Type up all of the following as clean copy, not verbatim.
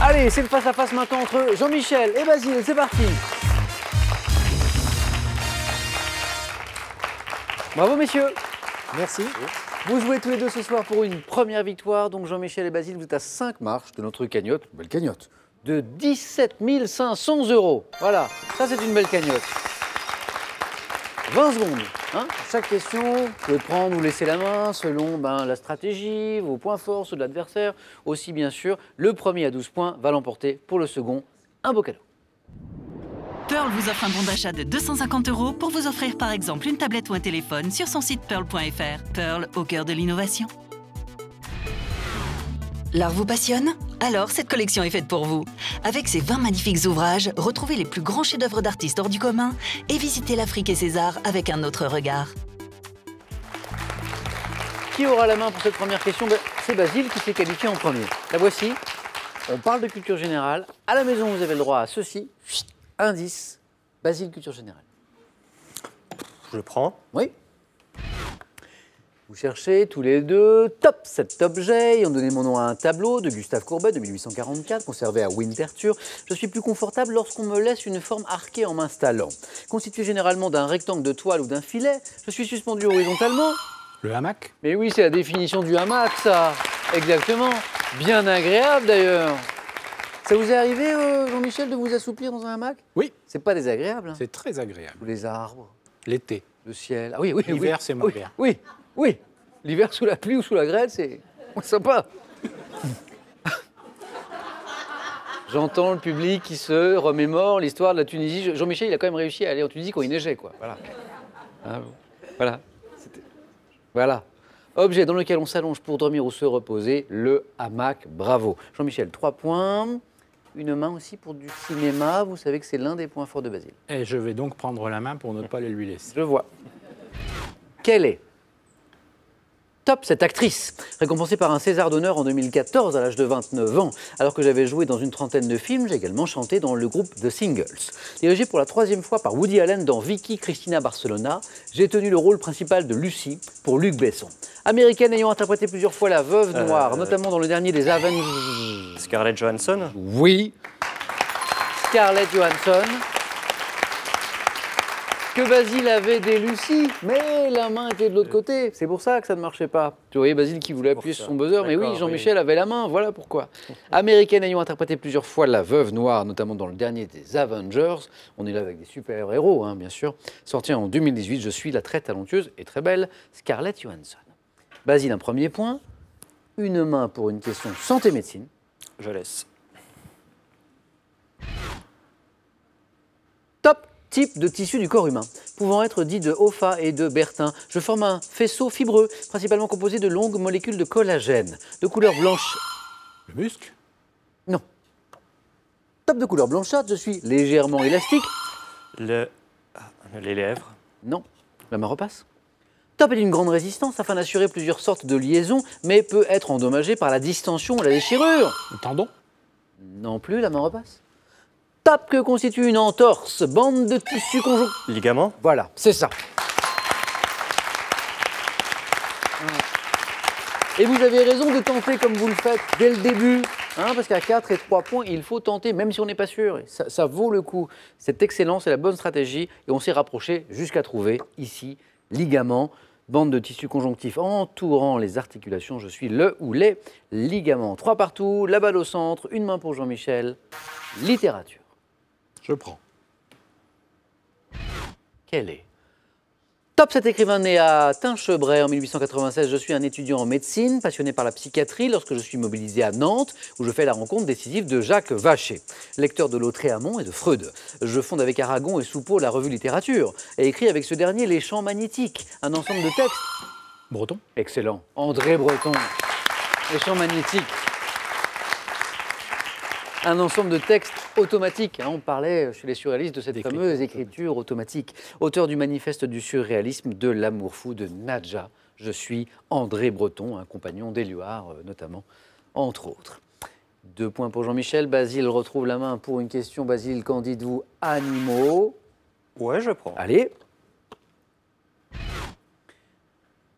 Allez, c'est le face-à-face maintenant entre Jean-Michel et Basile. C'est parti. Bravo, messieurs. Merci. Vous jouez tous les deux ce soir pour une première victoire. Donc, Jean-Michel et Basile, vous êtes à 5 marches de notre cagnotte. Belle cagnotte. De 17 500 €. Voilà, ça, c'est une belle cagnotte. 20 secondes. Hein, chaque question, vous pouvez prendre ou laisser la main selon la stratégie, vos points forts, ceux de l'adversaire. Aussi, bien sûr, le premier à 12 points va l'emporter pour le second. Un beau cadeau. Pearl vous offre un bon d'achat de 250 € pour vous offrir par exemple une tablette ou un téléphone sur son site pearl.fr. Pearl au cœur de l'innovation. L'art vous passionne? Alors cette collection est faite pour vous. Avec ses 20 magnifiques ouvrages, retrouvez les plus grands chefs-d'œuvre d'artistes hors du commun et visitez l'Afrique et ses arts avec un autre regard. Qui aura la main pour cette première question? C'est Basile qui s'est qualifié en premier. La voici. On parle de culture générale. À la maison, vous avez le droit à ceci. Indice. Basile, culture générale. Je prends. Oui. Vous cherchez tous les deux top cet objet. Ils ont donné mon nom à un tableau de Gustave Courbet de 1844, conservé à Winterthur. Je suis plus confortable lorsqu'on me laisse une forme arquée en m'installant. Constitué généralement d'un rectangle de toile ou d'un filet, je suis suspendu horizontalement. Le hamac? Mais oui, c'est la définition du hamac, ça. Exactement. Bien agréable, d'ailleurs. Ça vous est arrivé, Jean-Michel, de vous assouplir dans un hamac? Oui. C'est pas désagréable. Hein. C'est très agréable. Sous les arbres, L'été. le ciel. Ah oui, oui. L'hiver, c'est moins oui, bien. Oui, oui. L'hiver sous la pluie ou sous la grêle, c'est sympa. J'entends le public qui se remémore l'histoire de la Tunisie. Jean-Michel, il a quand même réussi à aller en Tunisie quand il neigeait, quoi. Voilà. Ah, voilà. Voilà. Objet dans lequel on s'allonge pour dormir ou se reposer, le hamac. Bravo. Jean-Michel, 3 points. Une main aussi pour du cinéma. Vous savez que c'est l'un des points forts de Basile. Et je vais donc prendre la main pour ne pas les lui laisser. Je vois. Quelle est top cette actrice, récompensée par un César d'honneur en 2014 à l'âge de 29 ans. Alors que j'avais joué dans une trentaine de films, j'ai également chanté dans le groupe The Singles. Dirigé pour la 3e fois par Woody Allen dans Vicky Cristina Barcelona, j'ai tenu le rôle principal de Lucie pour Luc Besson. Américaine ayant interprété plusieurs fois la Veuve Noire, notamment dans le dernier des Avengers. Scarlett Johansson? Oui. Scarlett Johansson. Que Basile avait des Lucie, mais la main était de l'autre côté. C'est pour ça que ça ne marchait pas. Tu voyais Basile qui voulait appuyer sur son buzzer, mais oui, Jean-Michel avait la main, voilà pourquoi. Américaine ayant interprété plusieurs fois la Veuve Noire, notamment dans le dernier des Avengers. On est là avec des super-héros, hein, bien sûr. Sorti en 2018, je suis la très talentueuse et très belle Scarlett Johansson. Basile, un premier point. Une main pour une question santé-médecine. Je laisse. Top type de tissu du corps humain, pouvant être dit de Hoffa et de Bertin. Je forme un faisceau fibreux, principalement composé de longues molécules de collagène, de couleur blanche. Le muscle? Non. Top de couleur blanchâtre, je suis légèrement élastique. Les lèvres? Non. La main repasse. Top est d'une grande résistance afin d'assurer plusieurs sortes de liaisons, mais peut être endommagé par la distension ou la déchirure. Le tendon? Non plus, la main repasse. Top que constitue une entorse, bande de tissu conjonctif. Ligament? Voilà, c'est ça. Et vous avez raison de tenter comme vous le faites dès le début, hein, parce qu'à 4 et 3 points, il faut tenter, même si on n'est pas sûr. Ça vaut le coup. C'est excellent, c'est la bonne stratégie. Et on s'est rapproché jusqu'à trouver, ici, ligament, bande de tissu conjonctif entourant les articulations. Je suis le ou les ligaments. 3 partout, la balle au centre, une main pour Jean-Michel. Littérature. Je prends. Quel est top cet écrivain né à Tinchebray en 1896. Je suis un étudiant en médecine, passionné par la psychiatrie lorsque je suis mobilisé à Nantes, où je fais la rencontre décisive de Jacques Vacher, lecteur de Lautréamont et de Freud. Je fonde avec Aragon et Soupeau la revue Littérature et écris avec ce dernier Les Champs magnétiques, un ensemble de textes. Breton? Excellent. André Breton. Les Champs magnétiques. Un ensemble de textes automatiques. Hein, on parlait chez les surréalistes de cette fameuse écriture automatique. Auteur du manifeste du surréalisme, de l'amour fou de Nadja. Je suis André Breton, un compagnon d'Éluard notamment, entre autres. 2 points pour Jean-Michel. Basile retrouve la main pour une question. Basile, qu'en dites-vous? Animaux. Ouais, je prends. Allez.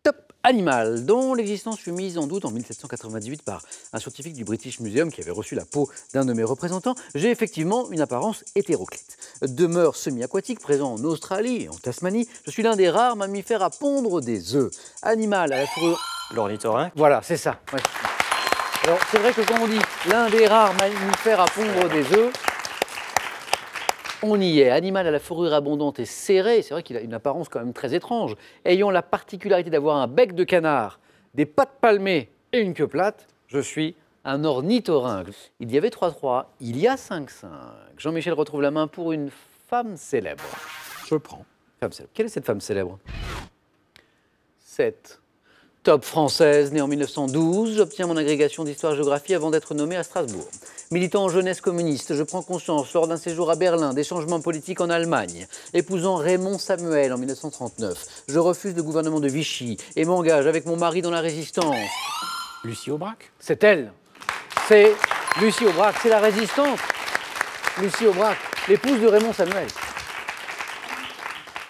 Top. Animal, dont l'existence fut mise en doute en 1798 par un scientifique du British Museum qui avait reçu la peau d'un de mes représentants, j'ai effectivement une apparence hétéroclite. Demeure semi-aquatique, présent en Australie et en Tasmanie, je suis l'un des rares mammifères à pondre des œufs. Animal à la fourrure... L'ornithorynque. Voilà, c'est ça. Ouais. Alors, c'est vrai que quand on dit l'un des rares mammifères à pondre des œufs, on y est. Animal à la fourrure abondante et serrée, c'est vrai qu'il a une apparence quand même très étrange, ayant la particularité d'avoir un bec de canard, des pattes palmées et une queue plate, je suis un ornithorynque. Il y avait 3-3, il y a 5-5. Jean-Michel retrouve la main pour une femme célèbre. Je prends. Femme célèbre. Quelle est cette femme célèbre? 7. Top française, née en 1912, j'obtiens mon agrégation d'histoire-géographie avant d'être nommé à Strasbourg. Militant en jeunesse communiste, je prends conscience lors d'un séjour à Berlin des changements politiques en Allemagne. Épousant Raymond Samuel en 1939, je refuse le gouvernement de Vichy et m'engage avec mon mari dans la résistance. Lucie Aubrac. C'est elle. C'est Lucie Aubrac, c'est la résistante. Lucie Aubrac, l'épouse de Raymond Samuel.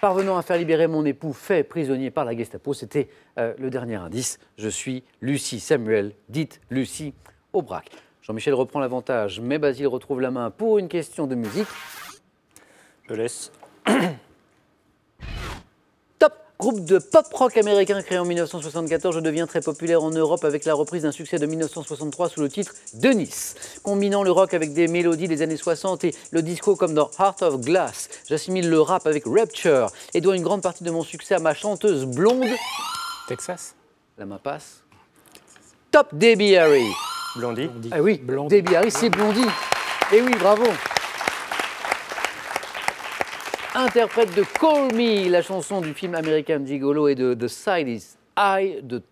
Parvenant à faire libérer mon époux fait prisonnier par la Gestapo, c'était le dernier indice. Je suis Lucie Samuel, dite Lucie Aubrac. Jean-Michel reprend l'avantage, mais Basile retrouve la main pour une question de musique. Je laisse. Top! Groupe de pop-rock américain créé en 1974, je deviens très populaire en Europe avec la reprise d'un succès de 1963 sous le titre Denise. Combinant le rock avec des mélodies des années 60 et le disco comme dans Heart of Glass, j'assimile le rap avec Rapture et dois une grande partie de mon succès à ma chanteuse blonde. Texas. La main passe. Top! Debbie Harry. Blondie. Ah oui, Blondie. Debbie Harry, c'est Blondie. Et oui, bravo. Interprète de Call Me, la chanson du film American Gigolo et de The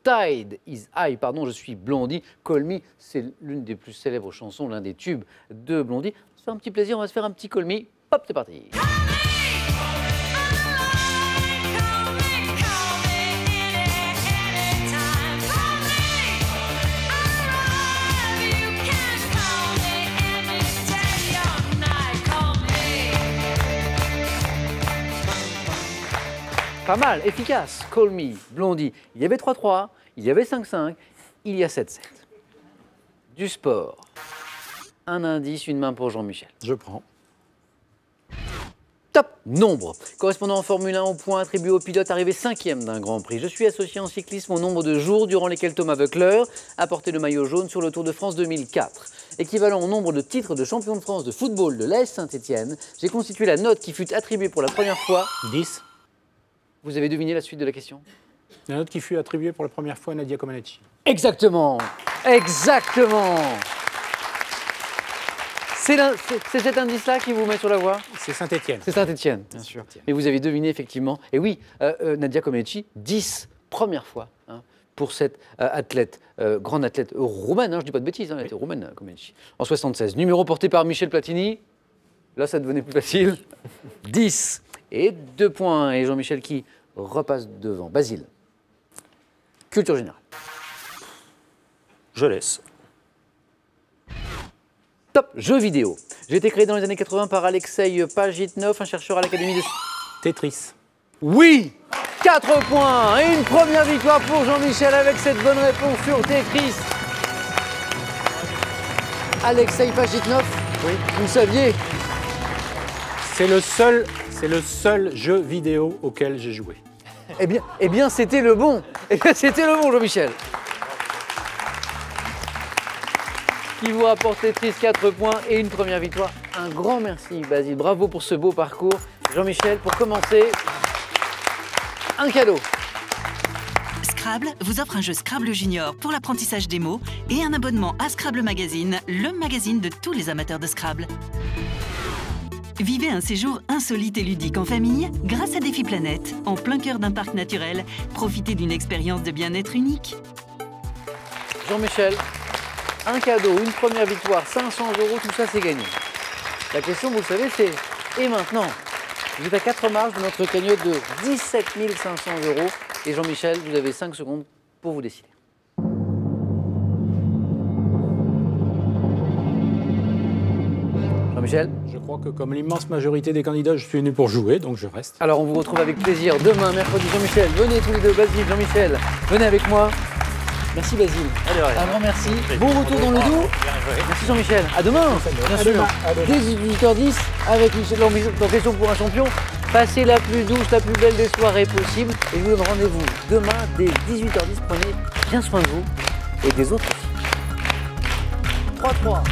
Tide is High, pardon, je suis Blondie. Call Me, c'est l'une des plus célèbres chansons, l'un des tubes de Blondie. On se fait un petit plaisir, on va se faire un petit Call Me. Hop, c'est parti. Pas mal, efficace. Call Me, Blondie. Il y avait 3-3, il y avait 5-5, il y a 7-7. Du sport. Un indice, une main pour Jean-Michel. Je prends. Top! Nombre. Correspondant en Formule 1 au point attribué au pilote arrivé 5e d'un Grand Prix. Je suis associé en cyclisme au nombre de jours durant lesquels Thomas Voeckler a porté le maillot jaune sur le Tour de France 2004. Équivalent au nombre de titres de champion de France de football de l'AS Saint-Étienne, j'ai constitué la note qui fut attribuée pour la première fois. 10. Vous avez deviné la suite de la question? La note qui fut attribuée pour la première fois à Nadia Comaneci. Exactement. Exactement. C'est cet indice-là qui vous met sur la voie? C'est Saint-Étienne. C'est Saint-Étienne, bien sûr. Mais vous avez deviné effectivement. Et oui, Nadia Comaneci, 10, première fois hein, pour cette athlète, grande athlète roumaine, hein, je ne dis pas de bêtises, hein, elle était roumaine, Comaneci. En 76, numéro porté par Michel Platini. Là, ça devenait plus facile. 10 et 2 points. Et Jean-Michel qui repasse devant. Basile. Culture générale. Je laisse. Top, jeux vidéo. J'ai été créé dans les années 80 par Alexei Pajitnov, un chercheur à l'Académie de... Tetris. Oui, 4 points et une première victoire pour Jean-Michel avec cette bonne réponse sur Tetris. Alexei Pajitnov, oui, vous saviez. C'est le seul jeu vidéo auquel j'ai joué. Eh bien c'était le bon. C'était le bon, Jean-Michel. Qui vous rapporte Tetris 4 points et une première victoire. Un grand merci, Basile. Bravo pour ce beau parcours. Jean-Michel, pour commencer, un cadeau. Scrabble vous offre un jeu Scrabble Junior pour l'apprentissage des mots et un abonnement à Scrabble Magazine, le magazine de tous les amateurs de Scrabble. Vivez un séjour insolite et ludique en famille grâce à Défi Planète, en plein cœur d'un parc naturel. Profitez d'une expérience de bien-être unique. Jean-Michel, un cadeau, une première victoire, 500 €, tout ça c'est gagné. La question, vous le savez, c'est et maintenant? Vous êtes à 4 marches de notre cagnotte de 17 500 €. Et Jean-Michel, vous avez 5 secondes pour vous décider. Jean-Michel? Je crois que comme l'immense majorité des candidats, je suis venu pour jouer, donc je reste. Alors on vous retrouve avec plaisir demain, mercredi. Jean-Michel, venez tous les deux. Basile, Jean-Michel, venez avec moi. Merci Basile. Un grand merci. Bon retour dans le dos. Merci Jean-Michel. À demain, bien sûr. Dès 18h10 avec Michel dans Question pour un champion. Passez la plus douce, la plus belle des soirées possibles. Et je vous donne rendez-vous demain dès 18h10. Prenez bien soin de vous et des autres aussi. 3-3.